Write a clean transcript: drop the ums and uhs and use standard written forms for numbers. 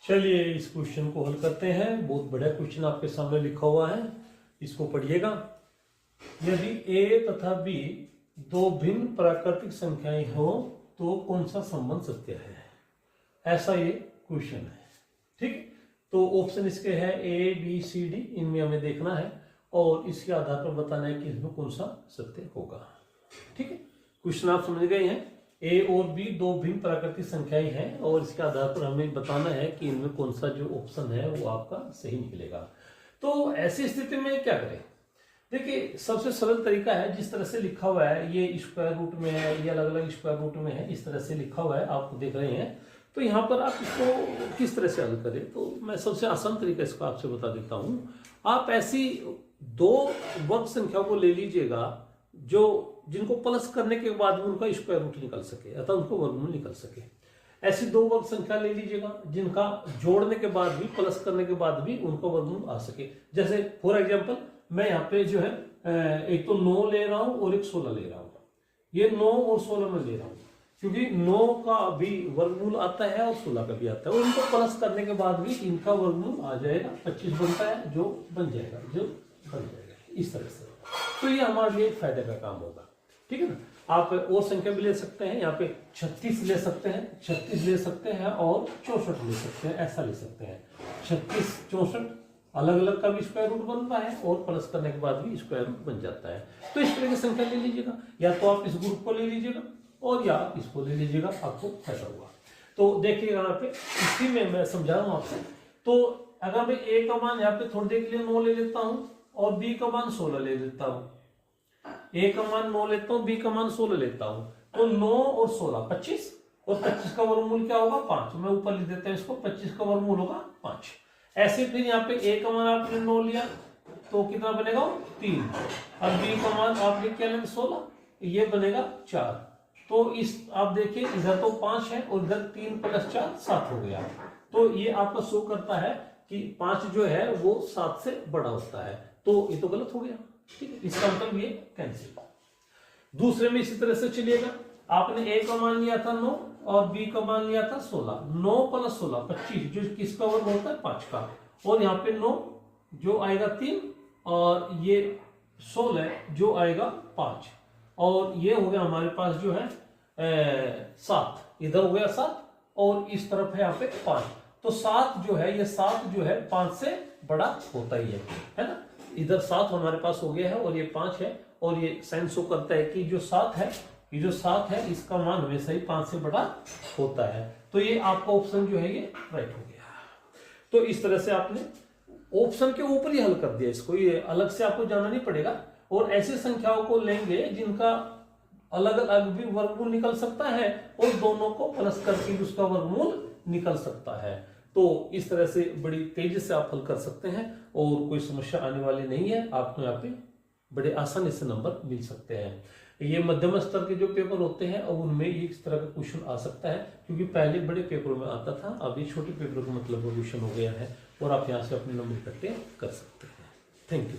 चलिए इस क्वेश्चन को हल करते हैं। बहुत बढ़िया क्वेश्चन आपके सामने लिखा हुआ है, इसको पढ़िएगा। यदि a तथा b दो भिन्न प्राकृतिक संख्याएं हो तो कौन सा संबंध सत्य है, ऐसा ये क्वेश्चन है। ठीक, तो ऑप्शन इसके है a b c d, इनमें हमें देखना है और इसके आधार पर बताना है कि इसमें कौन सा सत्य होगा। ठीक है, क्वेश्चन आप समझ गए हैं। a और b दो भिन्न प्राकृतिक संख्याएं हैं और इसके आधार पर हमें बताना है कि इनमें कौन सा जो ऑप्शन है वो आपका सही निकलेगा। तो ऐसी स्थिति में क्या करें? देखिए, सबसे सरल तरीका है, जिस तरह से लिखा हुआ है, ये स्क्वायर रूट में है, ये अलग अलग स्क्वायर रूट में है, इस तरह से लिखा हुआ है, आप देख रहे हैं। तो यहाँ पर आप इसको किस तरह से हल करें, तो मैं सबसे आसान तरीका इसको आपसे बता देता हूँ। आप ऐसी दो वर्ग संख्याओं को ले लीजिएगा जिनको प्लस करने के बाद भी उनका स्क्वायर रूट निकल सके, अतः उनको वर्गमूल निकल सके। ऐसी दो वर्ग संख्या ले लीजिएगा जिनका जोड़ने के बाद भी, प्लस करने के बाद भी उनका वर्गमूल आ सके। जैसे फॉर एग्जांपल मैं यहाँ पे जो है एक तो 9 ले रहा हूं और एक 16 ले रहा हूं। ये 9 और 16 में ले रहा हूं क्योंकि 9 का भी वर्गमूल आता है और 16 का भी आता है, और इनको प्लस करने के बाद भी इनका वर्गमूल आ जाएगा, 25 बनता है, जो बन जाएगा इस तरह से। तो ये हमारे लिए फायदे का काम होगा। ठीक है ना, आप और संख्या भी ले सकते हैं, यहाँ पे 36 ले सकते हैं, 36 ले सकते हैं और 64 ले सकते हैं, ऐसा ले सकते हैं। 36 64 अलग अलग का भी स्क्वायर रूट बनता है और प्लस करने के बाद भी स्क्वायर रूट बन जाता है। तो इस तरह की संख्या ले लीजिएगा, या तो आप इस ग्रुप को ले लीजिएगा और या आप इसको ले लीजिएगा, आपको फायदा होगा। तो देखिएगा यहाँ पे, इसी में मैं समझा रहा हूँ आपसे। तो अगर मैं a का मान यहाँ पे थोड़ी देर के लिए 9 ले लेता हूँ और b का मान 16 ले लेता हूँ, a का मान 9 लेता हूँ, b का मान 16 लेता हूँ, तो 9 और 16 25, और 25 का वर्गमूल क्या होगा 5। मैं ऊपर लिख देता हूँ इसको, 25 का वर्गमूल होगा 5। ऐसे फिर यहाँ पे a का मान आपने 9 लिया तो कितना बनेगा 3, और b का मान आपने क्या लिया 16, ये बनेगा 4। तो इस आप देखिए इधर तो 5 है और इधर 3 + 4 7 हो गया। तो ये आपका शो करता है कि 5 जो है वो 7 से बड़ा होता है, तो ये तो गलत हो गया। ठीक है, इसका मतलब ये कैंसिल। दूसरे में इसी तरह से चलिएगा। आपने a का मान लिया था 9 और b का मान लिया था 16। 9 + 16 25, जो किसका वर्ग होता है 5 का, और यहाँ पे 9 जो आएगा 3 और ये 16 जो आएगा 5, और ये हो गया हमारे पास जो है 7, इधर हो गया 7 और इस तरफ है यहाँ पे 5। तो 7 जो है, ये 7 जो है 5 से बड़ा होता ही है ना। इधर 7 हमारे पास हो गया है और ये 5 है, और ये साइन शो करता है कि जो 7 है, ये जो 7 है इसका मान हमेशा ही 5 से बड़ा होता है। तो ये आपका ऑप्शन जो है ये राइट हो गया। तो इस तरह से आपने ऑप्शन के ऊपर ही हल कर दिया इसको, ये अलग से आपको जाना नहीं पड़ेगा। और ऐसी संख्याओं को लेंगे जिनका अलग अलग भी वर्गमूल निकल सकता है और दोनों को प्लस करके भी उसका वर्गमूल निकल सकता है। तो इस तरह से बड़ी तेजी से आप हल कर सकते हैं और कोई समस्या आने वाली नहीं है। आपको यहाँ पे बड़े आसानी से नंबर मिल सकते हैं। ये मध्यम स्तर के जो पेपर होते हैं और उनमें इस तरह का क्वेश्चन आ सकता है, क्योंकि पहले बड़े पेपरों में आता था, अब ये छोटे पेपरों का मतलब क्वेश्चन हो गया है और आप यहाँ से अपने नंबर इकट्ठे कर सकते हैं। Thank you.